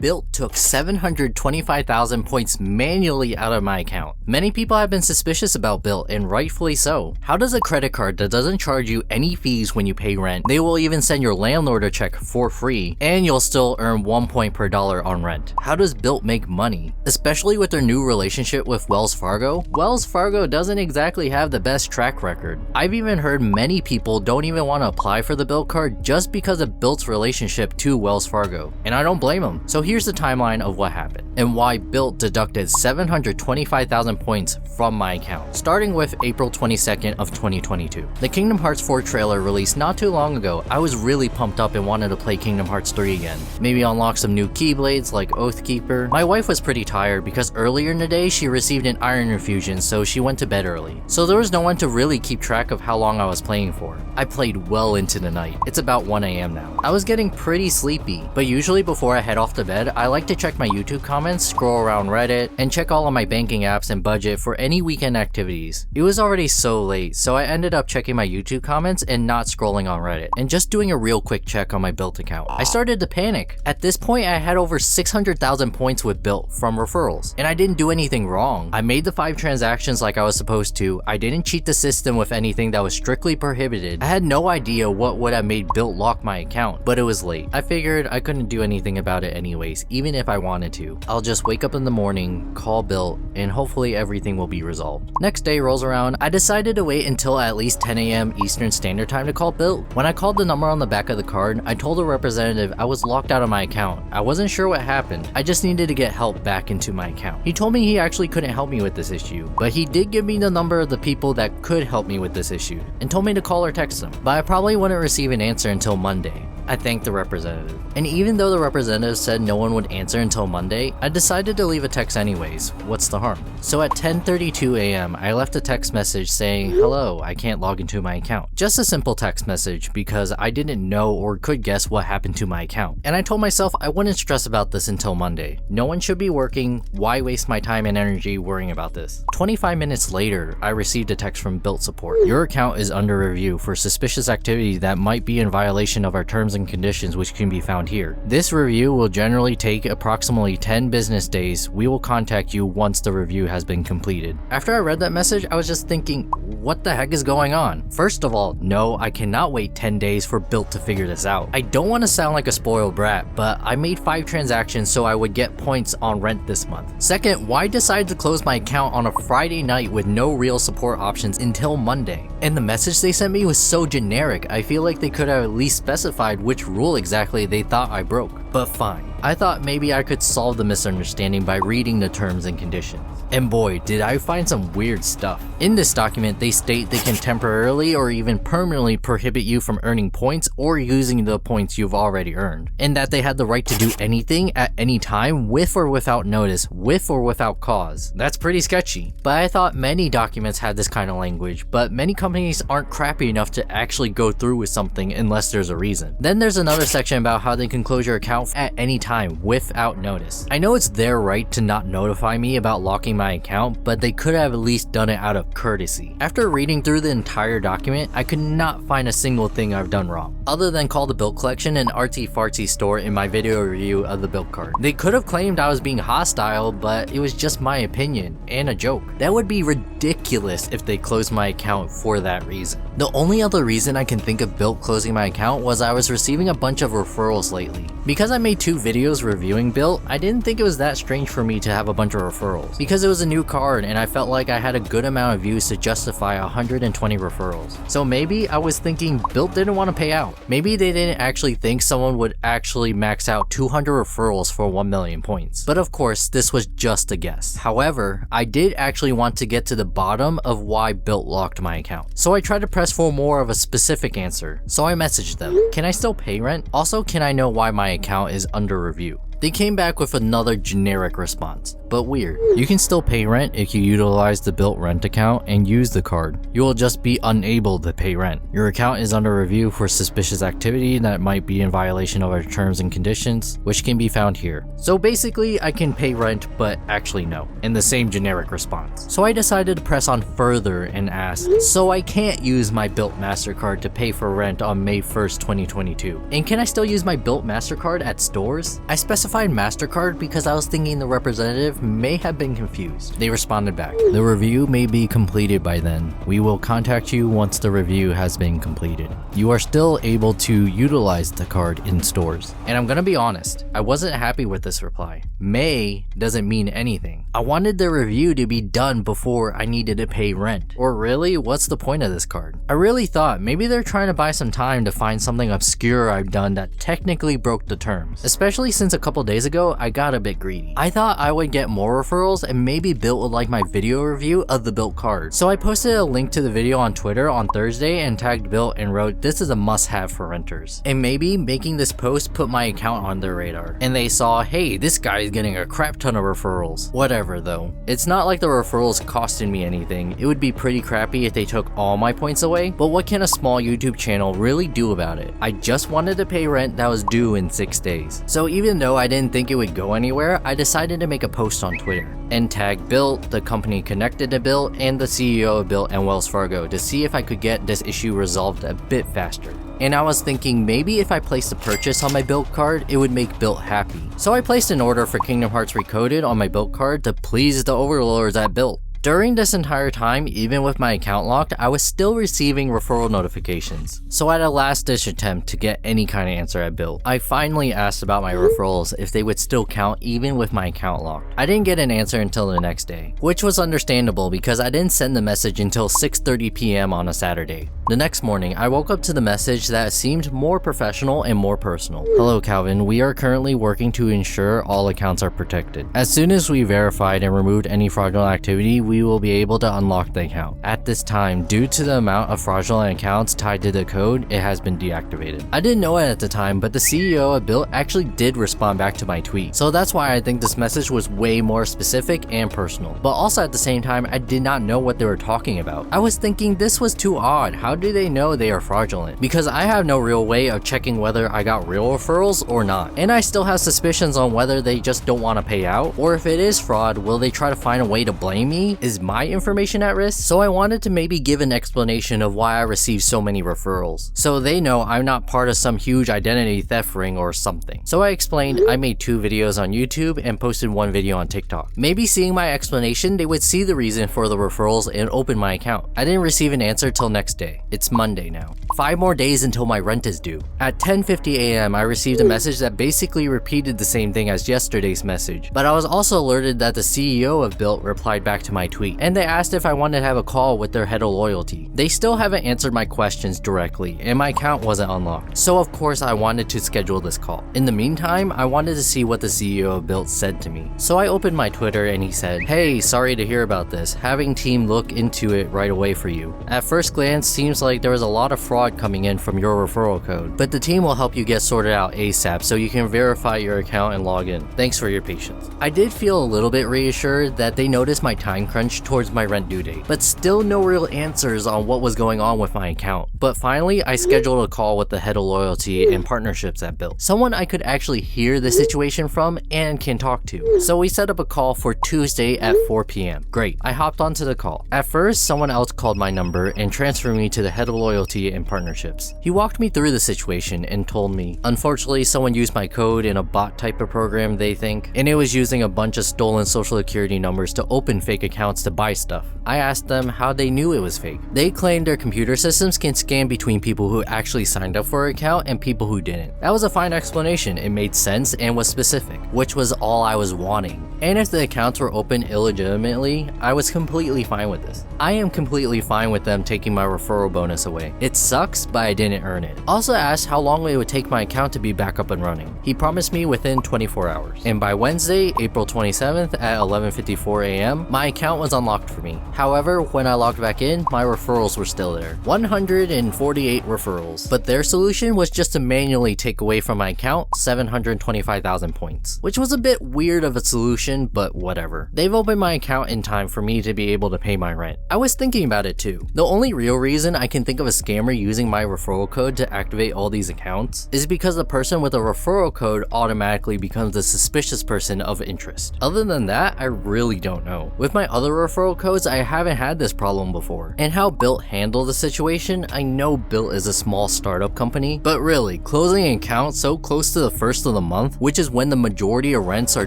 Bilt took 725,000 points manually out of my account. Many people have been suspicious about Bilt, and rightfully so. How does a credit card that doesn't charge you any fees when you pay rent, they will even send your landlord a check for free, and you'll still earn 1 point per dollar on rent? How does Bilt make money? Especially with their new relationship with Wells Fargo? Wells Fargo doesn't exactly have the best track record. I've even heard many people don't even want to apply for the Bilt card just because of Bilt's relationship to Wells Fargo, and I don't blame them. So here's the timeline of what happened and why Bilt deducted 725,000 points from my account, starting with April 22nd of 2022. The Kingdom Hearts 4 trailer released not too long ago. I was really pumped up and wanted to play Kingdom Hearts 3 again. Maybe unlock some new Keyblades like Oathkeeper. My wife was pretty tired because earlier in the day she received an iron infusion, so she went to bed early. So there was no one to really keep track of how long I was playing for. I played well into the night. It's about 1 AM now. I was getting pretty sleepy, but usually before I head off to bed, I like to check my YouTube comments, scroll around Reddit, and check all of my banking apps and budget for any weekend activities. It was already so late, so I ended up checking my YouTube comments and not scrolling on Reddit, and just doing a real quick check on my Bilt account. I started to panic. At this point, I had over 600,000 points with Bilt from referrals, and I didn't do anything wrong. I made the 5 transactions like I was supposed to. I didn't cheat the system with anything that was strictly prohibited. I had no idea what would have made Bilt lock my account, but it was late. I figured I couldn't do anything about it anyways, even if I wanted to. I'll just wake up in the morning, call Bilt, and hopefully everything will be resolved. Next day rolls around. I decided to wait until at least 10 AM Eastern Standard Time to call Bilt. When I called the number on the back of the card, I told the representative I was locked out of my account. I wasn't sure what happened. I just needed to get help back into my account. He told me he actually couldn't help me with this issue, but he did give me the number of the people that could help me with this issue, and told me to call or text them, but I probably wouldn't receive an answer until Monday. I thanked the representative. And even though the representative said no one would answer until Monday, I decided to leave a text anyways. What's the harm? So at 10:32 AM, I left a text message saying, "Hello, I can't log into my account." Just a simple text message because I didn't know or could guess what happened to my account. And I told myself I wouldn't stress about this until Monday. No one should be working. Why waste my time and energy worrying about this? 25 minutes later, I received a text from Bilt support. Your account is under review for suspicious activity that might be in violation of our terms and conditions, which can be found here. This review will generally take approximately 10 business days. We will contact you once the review has been completed. After I read that message, I was just thinking, what the heck is going on? First of all, no, I cannot wait 10 days for Bilt to figure this out. I don't want to sound like a spoiled brat, but I made 5 transactions so I would get points on rent this month. Second, why decide to close my account on a Friday night with no real support options until Monday? And the message they sent me was so generic. I feel like they could have at least specified which rule exactly they thought I broke. But fine. I thought maybe I could solve the misunderstanding by reading the terms and conditions. And boy, did I find some weird stuff. In this document, they state they can temporarily or even permanently prohibit you from earning points or using the points you've already earned, and that they had the right to do anything at any time with or without notice, with or without cause. That's pretty sketchy. But I thought many documents had this kind of language, but many companies aren't crappy enough to actually go through with something unless there's a reason. Then there's another section about how they can close your account at any time without notice. I know it's their right to not notify me about locking my account, but they could have at least done it out of courtesy. After reading through the entire document, I could not find a single thing I've done wrong, other than call the Bilt collection an artsy-fartsy store in my video review of the Bilt card. They could have claimed I was being hostile, but it was just my opinion and a joke. That would be ridiculous if they closed my account for that reason. The only other reason I can think of Bilt closing my account was I was receiving a bunch of referrals lately. Because I made 2 videos reviewing Bilt, I didn't think it was that strange for me to have a bunch of referrals, because it was a new card and I felt like I had a good amount of views to justify 120 referrals. So maybe I was thinking Bilt didn't want to pay out. Maybe they didn't actually think someone would actually max out 200 referrals for 1 million points. But of course, this was just a guess. However, I did actually want to get to the bottom of why Bilt locked my account. So I tried to press for more of a specific answer. So I messaged them, can I still pay rent? Also, can I know why my account is under review? They came back with another generic response. but weird. You can still pay rent if you utilize the Bilt rent account and use the card. You will just be unable to pay rent. Your account is under review for suspicious activity that might be in violation of our terms and conditions, which can be found here. So basically, I can pay rent, but actually no, in the same generic response. So I decided to press on further and ask, so I can't use my Bilt Mastercard to pay for rent on May 1st, 2022. And can I still use my Bilt Mastercard at stores? I specified Mastercard because I was thinking the representative may have been confused. They responded back, the review may be completed by then. We will contact you once the review has been completed. You are still able to utilize the card in stores. And I'm gonna be honest, I wasn't happy with this reply. May doesn't mean anything. I wanted the review to be done before I needed to pay rent. Or really, what's the point of this card? I really thought maybe they're trying to buy some time to find something obscure I've done that technically broke the terms. Especially since a couple days ago, I got a bit greedy. I thought I would get more referrals and maybe Bilt would like my video review of the Bilt card. So I posted a link to the video on Twitter on Thursday and tagged Bilt and wrote, this is a must-have for renters. And maybe making this post put my account on their radar. And they saw, hey, this guy is getting a crap ton of referrals. Whatever though. It's not like the referrals costed me anything. It would be pretty crappy if they took all my points away, but what can a small YouTube channel really do about it? I just wanted to pay rent that was due in 6 days. So even though I didn't think it would go anywhere, I decided to make a post on Twitter and tag Bilt, the company connected to Bilt, and the CEO of Bilt and Wells Fargo to see if I could get this issue resolved a bit faster. And I was thinking maybe if I placed a purchase on my Bilt card, it would make Bilt happy. So I placed an order for Kingdom Hearts Recoded on my Bilt card to please the overlords at Bilt. During this entire time, even with my account locked, I was still receiving referral notifications. So I had a last-ditch attempt to get any kind of answer at Bilt. I finally asked about my referrals if they would still count even with my account locked. I didn't get an answer until the next day, which was understandable because I didn't send the message until 6:30 p.m. on a Saturday. The next morning, I woke up to the message that seemed more professional and more personal. Hello Calvin, we are currently working to ensure all accounts are protected. As soon as we verified and removed any fraudulent activity, we will be able to unlock the account. At this time, due to the amount of fraudulent accounts tied to the code, it has been deactivated. I didn't know it at the time, but the CEO of Bilt actually did respond back to my tweet. So that's why I think this message was way more specific and personal. But also at the same time, I did not know what they were talking about. I was thinking this was too odd. How do they know they are fraudulent? Because I have no real way of checking whether I got real referrals or not. And I still have suspicions on whether they just don't want to pay out, or if it is fraud, will they try to find a way to blame me? Is my information at risk? So I wanted to maybe give an explanation of why I received so many referrals, so they know I'm not part of some huge identity theft ring or something. So I explained I made 2 videos on YouTube and posted 1 video on TikTok. Maybe seeing my explanation, they would see the reason for the referrals and open my account. I didn't receive an answer till next day. It's Monday now. 5 more days until my rent is due. At 10:50 a.m. I received a message that basically repeated the same thing as yesterday's message, but I was also alerted that the CEO of Bilt replied back to my tweet, and they asked if I wanted to have a call with their head of loyalty. They still haven't answered my questions directly, and my account wasn't unlocked, so of course I wanted to schedule this call. In the meantime, I wanted to see what the CEO of Bilt said to me. So I opened my Twitter and he said, "Hey, sorry to hear about this. Having team look into it right away for you. At first glance, seems like there was a lot of fraud coming in from your referral code, but the team will help you get sorted out ASAP so you can verify your account and log in. Thanks for your patience." I did feel a little bit reassured that they noticed my time crunch towards my rent due date, but still no real answers on what was going on with my account. But finally, I scheduled a call with the head of loyalty and partnerships at Bilt, someone I could actually hear the situation from and can talk to. So we set up a call for Tuesday at 4 p.m. Great, I hopped onto the call. At first, someone else called my number and transferred me to the head of loyalty and partnerships. He walked me through the situation and told me, unfortunately, someone used my code in a bot type of program, they think, and it was using a bunch of stolen social security numbers to open fake accounts to buy stuff. I asked them how they knew it was fake. They claimed their computer systems can scan between people who actually signed up for an account and people who didn't. That was a fine explanation. It made sense and was specific, which was all I was wanting. And if the accounts were open illegitimately, I was completely fine with this. I am completely fine with them taking my referral bonus away. It sucks, but I didn't earn it. Also asked how long it would take my account to be back up and running. He promised me within 24 hours. And by Wednesday, April 27th at 11:54 a.m., my account was unlocked for me. However, when I logged back in, my referrals were still there. 148 referrals. But their solution was just to manually take away from my account 725,000 points, which was a bit weird of a solution, but whatever. They've opened my account in time for me to be able to pay my rent. I was thinking about it too. The only real reason I can think of a scammer using my referral code to activate all these accounts is because the person with a referral code automatically becomes a suspicious person of interest. Other than that, I really don't know. With my other referral codes, I haven't had this problem before. And how Bilt handled the situation, I know Bilt is a small startup company, but really, closing an account so close to the first of the month, which is when the majority of rents are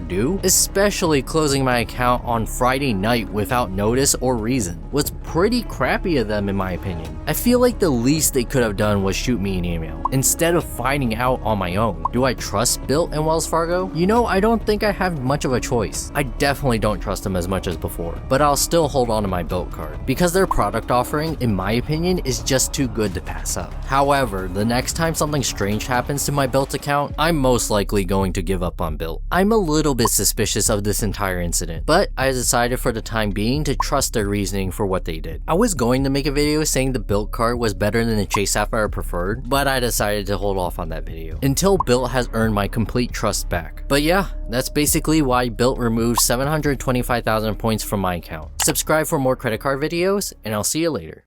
due, especially closing my account on Friday night without notice or reason, was pretty crappy of them in my opinion. I feel like the least they could have done was shoot me an email, instead of finding out on my own. Do I trust Bilt and Wells Fargo? You know, I don't think I have much of a choice. I definitely don't trust them as much as before, but I'll still hold on to my Bilt card, because their product offering, in my opinion, is just too good to pass up. However, the next time something strange happens to my Bilt account, I'm most likely going to give up on Bilt. I'm a little bit suspicious of this entire incident, but I decided for the time being to trust their reasoning for what they did. I was going to make a video saying the Bilt card was better than the Chase Sapphire Preferred, but I decided to hold off on that video until Bilt has earned my complete trust back. But yeah, that's basically why Bilt removed 725,000 points from my account. Subscribe for more credit card videos, and I'll see you later.